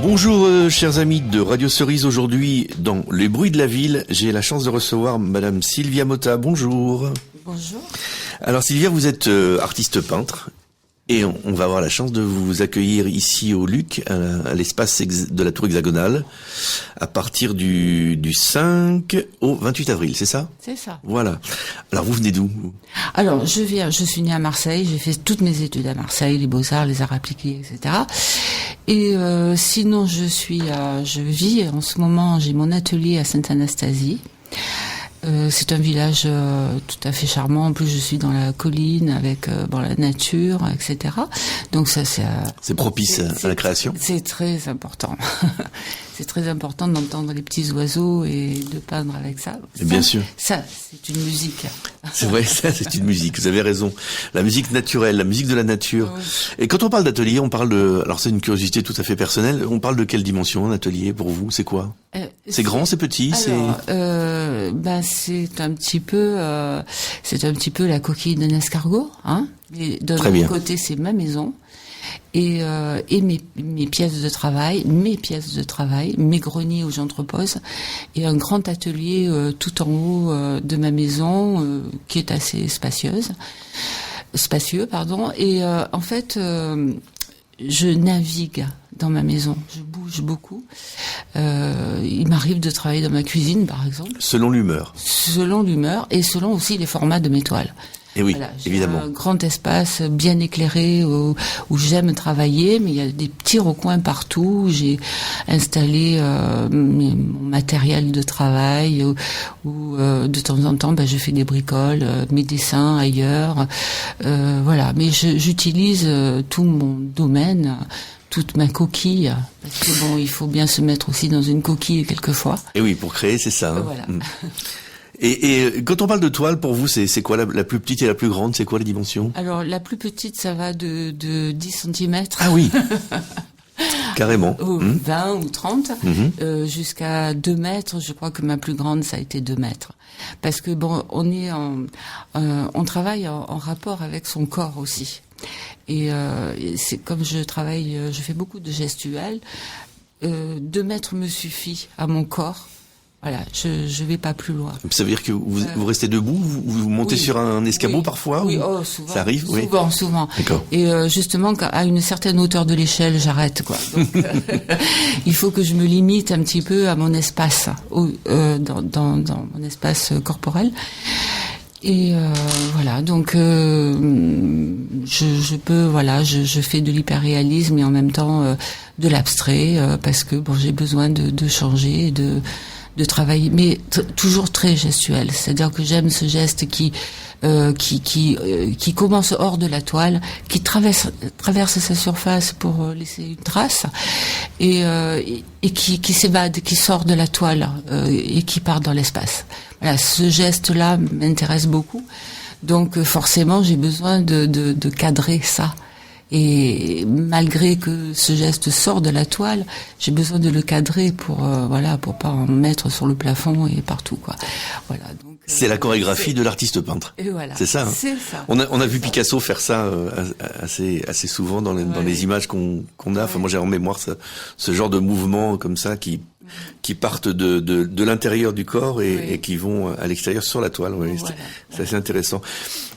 Bonjour chers amis de Radio Cerise. Aujourd'hui dans Les Bruits de la Ville, j'ai la chance de recevoir Madame Sylvia Motta. Bonjour. Bonjour. Alors Sylvia, vous êtes artiste peintre et on va avoir la chance de vous accueillir ici au Luc, à l'espace de la Tour Hexagonale, à partir du 5 au 28 avril, c'est ça ? C'est ça. Voilà. Alors vous venez d'où ? Alors je suis née à Marseille, j'ai fait toutes mes études à Marseille, les beaux-arts, les arts appliqués, etc. Et sinon je vis en ce moment, j'ai mon atelier à Sainte-Anastasie. C'est un village tout à fait charmant. En plus, je suis dans la colline avec la nature, etc. Donc ça, c'est propice à la création. C'est très important. C'est très important d'entendre les petits oiseaux et de peindre avec ça. Bien sûr. Ça, c'est une musique. C'est vrai, ça, c'est une musique. Vous avez raison. La musique naturelle, la musique de la nature. Oui. Et quand on parle d'atelier, on parle de. Alors, c'est une curiosité tout à fait personnelle. On parle de quelle dimension, un atelier pour vous ? C'est quoi ? C'est grand, c'est petit, c'est un petit peu la coquille d'un escargot, hein. Et de l'autre côté, c'est ma maison et mes pièces de travail, mes greniers où j'entrepose et un grand atelier tout en haut de ma maison qui est assez spacieux, et en fait je navigue dans ma maison, je bouge beaucoup. Il m'arrive de travailler dans ma cuisine, par exemple. Selon l'humeur. Selon l'humeur et selon aussi les formats de mes toiles. Et oui, voilà, j'ai évidemment. Un grand espace bien éclairé où j'aime travailler, mais il y a des petits recoins partout. J'ai installé mon matériel de travail où de temps en temps, je fais des bricoles, mes dessins ailleurs. Voilà, mais j'utilise tout mon domaine. Toute ma coquille, parce que il faut bien se mettre aussi dans une coquille quelquefois. Et oui, pour créer, c'est ça. Hein. Voilà. Et quand on parle de toile, pour vous, c'est quoi la plus petite et la plus grande ? C'est quoi les dimensions ? Alors, la plus petite, ça va de 10 cm. Ah oui. Carrément. 20 ou 30, jusqu'à 2 mètres. Je crois que ma plus grande, ça a été 2 mètres. Parce que on travaille en rapport avec son corps aussi. Et c'est comme je fais beaucoup de gestuels. 2 mètres me suffit à mon corps. Voilà, je vais pas plus loin. Ça veut dire que vous restez debout, vous montez sur un escabeau parfois ? Oui, souvent. Ça arrive, oui. Souvent. D'accord. Et justement, à une certaine hauteur de l'échelle, j'arrête, quoi. Donc, il faut que je me limite un petit peu à mon espace, dans mon espace corporel. Et voilà, donc je fais de l'hyperréalisme et en même temps de l'abstrait parce que j'ai besoin de changer, de travailler, mais toujours très gestuel. C'est-à-dire que j'aime ce geste qui commence hors de la toile, qui traverse sa surface pour laisser une trace, et qui s'évade, qui sort de la toile et qui part dans l'espace. Voilà, ce geste-là m'intéresse beaucoup. Donc forcément, j'ai besoin de cadrer ça. Et malgré que ce geste sort de la toile, j'ai besoin de le cadrer pour pas en mettre sur le plafond et partout, quoi. Voilà. Donc c'est la chorégraphie de l'artiste peintre. Et voilà. C'est ça. Hein. C'est ça. On a vu Picasso faire ça assez souvent dans les images qu'on a. Enfin, moi j'ai en mémoire ce genre de mouvement comme ça qui partent de l'intérieur du corps et qui vont à l'extérieur sur la toile. Oui, voilà. C'est assez intéressant.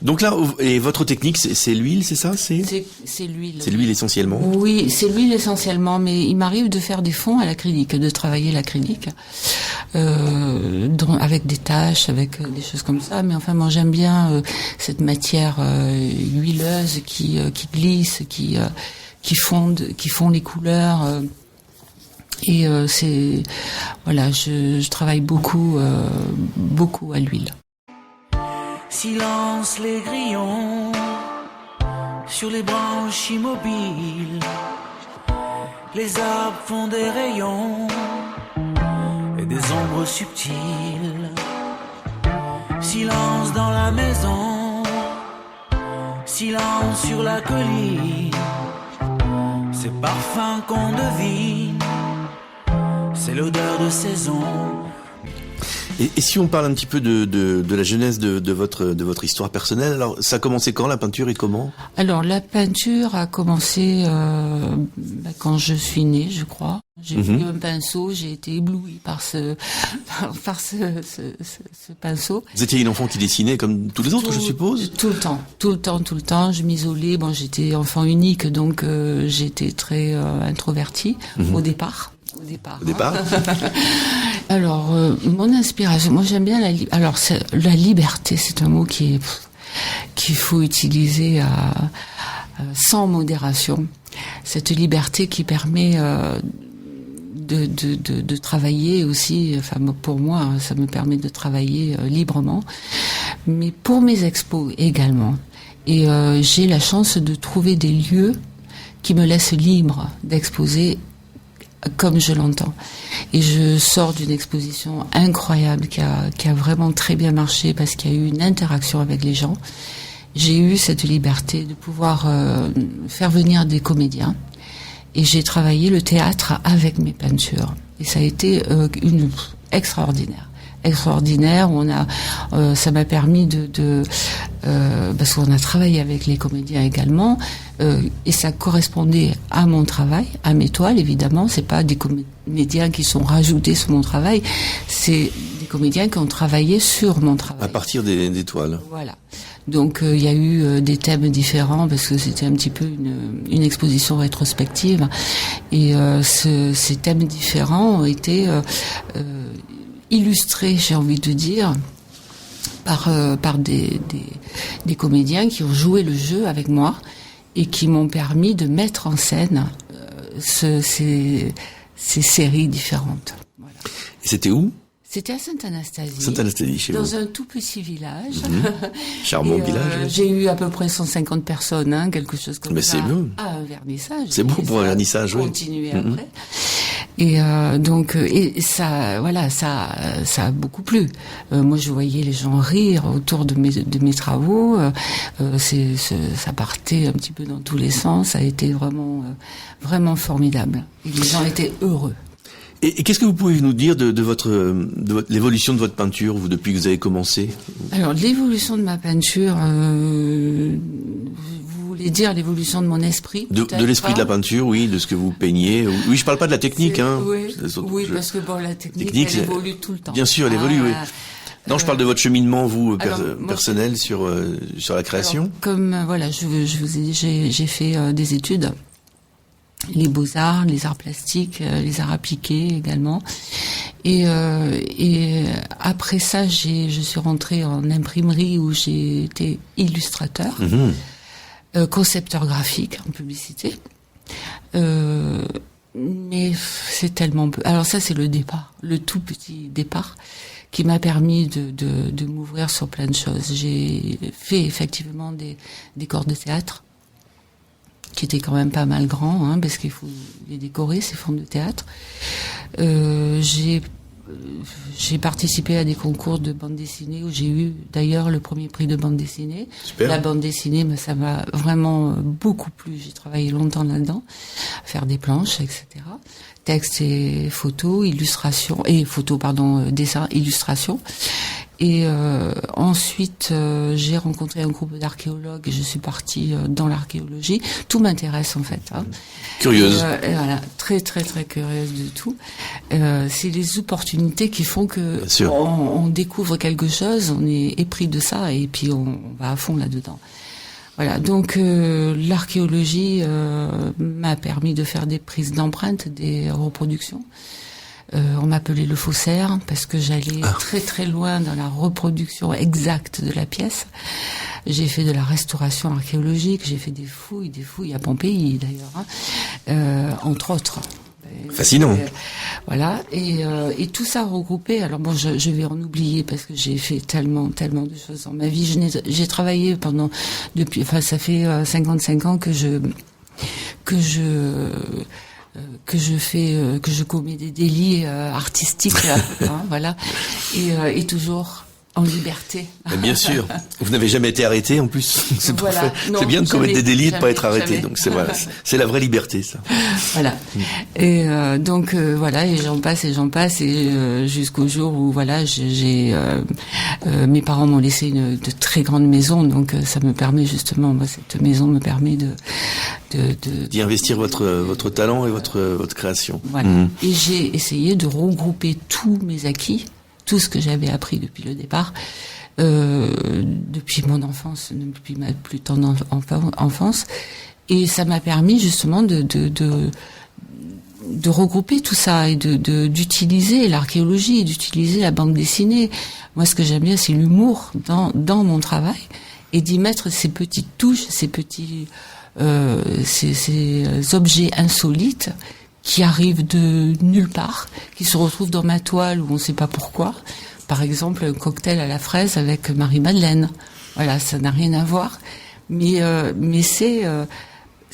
Donc là, et votre technique, c'est l'huile, c'est ça ? C'est l'huile. C'est l'huile essentiellement ? Oui, c'est l'huile essentiellement, mais il m'arrive de faire des fonds à l'acrylique, de travailler l'acrylique, avec des taches, avec des choses comme ça. Mais enfin, moi j'aime bien cette matière huileuse qui glisse, qui fond les couleurs. Et je travaille beaucoup à l'huile. Silence les grillons sur les branches immobiles. Les arbres font des rayons et des ombres subtiles. Silence dans la maison, silence sur la colline. Ces parfums qu'on devine, c'est l'odeur de saison. Et si on parle un petit peu de la genèse de votre histoire personnelle, alors ça a commencé quand la peinture et comment? Alors la peinture a commencé quand je suis née, je crois. J'ai vu un pinceau, j'ai été éblouie par ce pinceau. Vous étiez une enfant qui dessinait comme tous les autres, je suppose? Tout le temps. Je m'isolais. Bon, j'étais enfant unique, donc j'étais très introvertie au départ. Au départ. Alors, mon inspiration, moi j'aime bien la liberté, c'est un mot qu'il faut utiliser sans modération. Cette liberté qui permet de travailler aussi, enfin pour moi, ça me permet de travailler librement, mais pour mes expos également. Et j'ai la chance de trouver des lieux qui me laissent libre d'exposer comme je l'entends. Et je sors d'une exposition incroyable qui a vraiment très bien marché parce qu'il y a eu une interaction avec les gens. J'ai eu cette liberté de pouvoir faire venir des comédiens et j'ai travaillé le théâtre avec mes peintures. Et ça a été extraordinaire. Ça m'a permis parce qu'on a travaillé avec les comédiens également, et ça correspondait à mon travail, à mes toiles évidemment. C'est pas des comédiens qui sont rajoutés sur mon travail, c'est des comédiens qui ont travaillé sur mon travail. À partir des toiles. Voilà. Donc il y a eu des thèmes différents parce que c'était un petit peu une exposition rétrospective, et ces thèmes différents ont été illustrés, j'ai envie de dire, par des comédiens qui ont joué le jeu avec moi et qui m'ont permis de mettre en scène ces séries différentes. Voilà. Et c'était où? C'était à Sainte-Anastasie. Sainte-Anastasie, chez vous. Dans un tout petit village. Charmant village. J'ai eu à peu près 150 personnes, quelque chose comme ça. Mais c'est beau. À un vernissage. C'est beau pour un vernissage, oui. Continuer après. Et donc, et ça, voilà, ça a beaucoup plu. Moi, je voyais les gens rire autour de mes travaux. Ça partait un petit peu dans tous les sens. Ça a été vraiment, vraiment formidable. Et les gens étaient heureux. Et qu'est-ce que vous pouvez nous dire de l'évolution de votre peinture, vous, depuis que vous avez commencé? Alors, l'évolution de ma peinture, vous voulez dire l'évolution de mon esprit? De l'esprit de la peinture, oui, de ce que vous peignez. Oui, je parle pas de la technique, hein. Oui, parce que bon, la technique elle évolue tout le temps. Bien sûr, elle évolue, oui. Non, je parle de votre cheminement, vous, personnel, sur la création. Alors, comme, voilà, je vous ai dit, j'ai fait des études. Les beaux-arts, les arts plastiques, les arts appliqués également. Et après ça, je suis rentrée en imprimerie où j'ai été illustrateur, concepteur graphique en publicité. Mais c'est tellement peu. Alors ça, c'est le départ, le tout petit départ qui m'a permis de m'ouvrir sur plein de choses. J'ai fait effectivement des corps de théâtre, qui était quand même pas mal grand, hein, parce qu'il faut les décorer, ces fonds de théâtre. J'ai participé à des concours de bande dessinée où j'ai eu d'ailleurs le premier prix de bande dessinée. Super. La bande dessinée, ça m'a vraiment beaucoup plu. J'ai travaillé longtemps là-dedans, à faire des planches, etc. Texte et photos, dessin, illustration. Et ensuite, j'ai rencontré un groupe d'archéologues et je suis partie dans l'archéologie. Tout m'intéresse en fait. Hein. Curieuse. Et voilà, très très très curieuse de tout. C'est les opportunités qui font que on découvre quelque chose, on est épris de ça et puis on va à fond là-dedans. Voilà, donc l'archéologie m'a permis de faire des prises d'empreintes, des reproductions. On m'appelait le faussaire parce que j'allais très très loin dans la reproduction exacte de la pièce. J'ai fait de la restauration archéologique, j'ai fait des fouilles à Pompéi d'ailleurs, hein, entre autres. Fascinant. Voilà, et tout ça regroupé. Alors bon, je vais en oublier parce que j'ai fait tellement de choses dans ma vie. J'ai travaillé ça fait 55 ans que je commets des délits artistiques, hein, voilà, et toujours En liberté. Mais bien sûr. Vous n'avez jamais été arrêté en plus. C'est Voilà. parfait. Non, C'est bien de commettre des délits et de pas être arrêté. jamais. Donc c'est voilà, c'est la vraie liberté, ça. Voilà. Et donc voilà, et j'en passe et jusqu'au jour où voilà, mes parents m'ont laissé de très grande maison, donc ça me permet justement, moi, cette maison me permet d'y investir votre talent et votre création. Voilà. Et j'ai essayé de regrouper tous mes acquis, tout ce que j'avais appris depuis le départ, depuis mon enfance, depuis ma plus tendre enfance, et ça m'a permis justement de regrouper tout ça et d'utiliser l'archéologie, d'utiliser la bande dessinée. Moi, ce que j'aime bien, c'est l'humour dans mon travail, et d'y mettre ces petites touches, ces petits ces objets insolites qui arrivent de nulle part, qui se retrouvent dans ma toile où on ne sait pas pourquoi. Par exemple, un cocktail à la fraise avec Marie-Madeleine. Voilà, ça n'a rien à voir, mais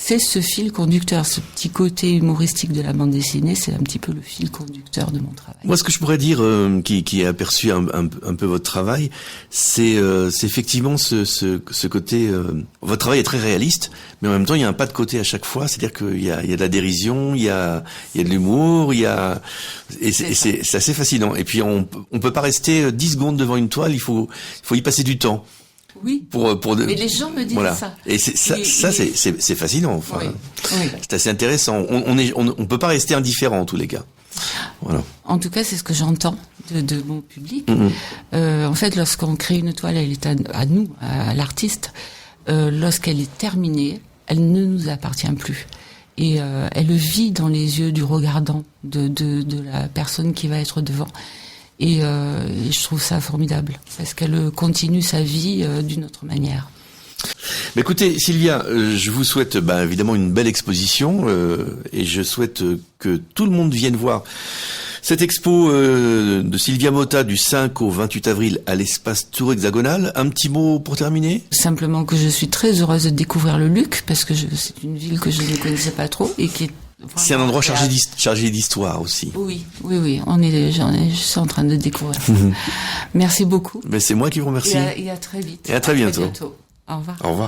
c'est ce fil conducteur, ce petit côté humoristique de la bande dessinée, c'est un petit peu le fil conducteur de mon travail. Moi, ce que je pourrais dire, qui a aperçu un peu votre travail, c'est effectivement ce côté. Votre travail est très réaliste, mais en même temps, il y a un pas de côté à chaque fois. C'est-à-dire qu'il y a de la dérision, il y a de l'humour, et c'est assez fascinant. Et puis, on peut pas rester 10 secondes devant une toile. Il faut y passer du temps. Oui. Mais les gens me disent ça. Et c'est fascinant. Enfin, oui. C'est assez intéressant. On peut pas rester indifférent en tous les cas. Voilà. En tout cas, c'est ce que j'entends de mon public. En fait, lorsqu'on crée une toile, elle est à nous, à l'artiste. Lorsqu'elle est terminée, elle ne nous appartient plus. Et elle vit dans les yeux du regardant, de la personne qui va être devant. Et je trouve ça formidable, parce qu'elle continue sa vie d'une autre manière. Mais écoutez, Sylvia, je vous souhaite évidemment une belle exposition, et je souhaite que tout le monde vienne voir cette expo de Sylvia Motta du 5 au 28 avril à l'espace Tour Hexagonal. Un petit mot pour terminer ? Simplement que je suis très heureuse de découvrir le Luc, parce que c'est une ville que je ne connaissais pas trop et qui est... C'est un endroit chargé d'histoire aussi. Oui. Je suis en train de découvrir. Merci beaucoup. Mais c'est moi qui vous remercie. Et à très vite. Et à très bientôt. Au revoir. Au revoir.